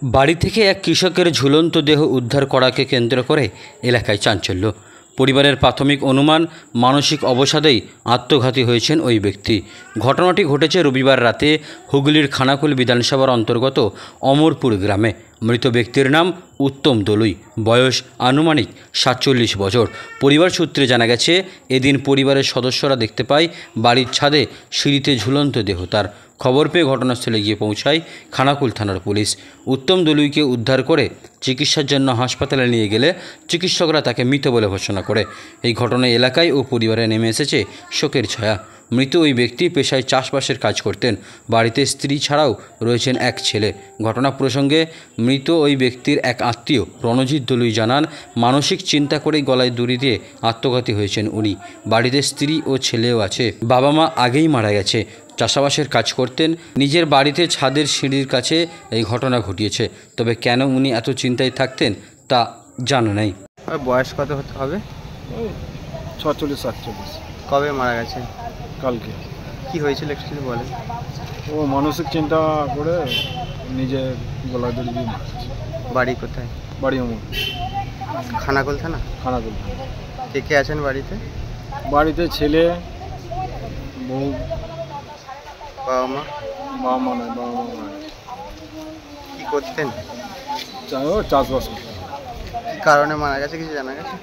বাড়ি থেকে এক কৃষকের ঝুলন্ত দেহ উদ্ধার করাকে কেন্দ্র করে এলাকায় চাঞ্চল্য। পরিবারের প্রাথমিক অনুমান, মানসিক অবসাদেই আত্মঘাতী হয়েছেন ওই ব্যক্তি। ঘটনাটি ঘটেছে রবিবার রাতে হুগলির খানাকুল বিধানসভার অন্তর্গত অমরপুর গ্রামে। মৃত ব্যক্তির নাম উত্তম দলুই, বয়স আনুমানিক ৪৭ বছর। পরিবার সূত্রে জানা গেছে, এদিন পরিবারের সদস্যরা দেখতে পায় বাড়ির ছাদে সিঁড়িতে ঝুলন্ত দেহ তার। খবর পেয়ে ঘটনাস্থলে গিয়ে পৌঁছায় খানাকুল থানার পুলিশ। উত্তম দলুইকে উদ্ধার করে চিকিৎসার জন্য হাসপাতালে নিয়ে গেলে চিকিৎসকরা তাকে মৃত বলে ঘোষণা করে। এই ঘটনায় এলাকায় ও পরিবারে নেমে এসেছে শোকের ছায়া। মৃত ওই ব্যক্তি পেশায় চাষবাসের কাজ করতেন। বাড়িতে স্ত্রী ছাড়াও রয়েছেন এক ছেলে। ঘটনা প্রসঙ্গে মৃত ওই ব্যক্তির এক আত্মীয় রণজিৎ দলুই জানান, মানসিক চিন্তা করেই গলায় দড়ি দিয়ে আত্মঘাতী হয়েছেন উনি। বাড়িতে স্ত্রী ও ছেলেও আছে। বাবা মা আগেই মারা গেছে। চাষাবাসের কাজ করতেন। নিজের বাড়িতে ছাদের সিঁড়ির কাছে এই ঘটনা ঘটিয়েছে। তবে কেন উনি এত চিন্তায় থাকতেন তা জানা নেই। বয়স কত হতে হবে? 46-47। কবে মারা গেছে? কালকে। কি হয়েছিল একটু বলেন। ও মানসিক চিন্তা করে নিজে গলায় দড়ি দিয়ে মারা গেছে। বাড়ি কোথায়? বাড়ি অমর, খানাকুল থানা। খানাকুল। কে কে আছেন বাড়িতে? বাড়িতে ছেলে, বউ, বাবা মা? বাবা মা নয়, বাবা মা মারা গেছে। কি করতেন? ও চাষবাস করতো। কি কারণে মারা গেছে কিছু জানা গেছে?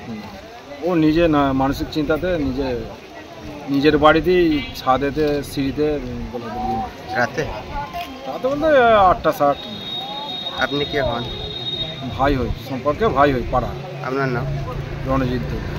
ও নিজে না মানসিক চিন্তাতে নিজের বাড়িতেই ছাদেতে সিঁড়িতে গলায় দড়ি দিয়ে মারা গেছে। রাতে? রাতে বলতে 8টা-7। আপনি কে হন? ভাই হই, সম্পর্কে ভাই হই, পাড়া। আপনার নাম? রণজিৎ দলুই।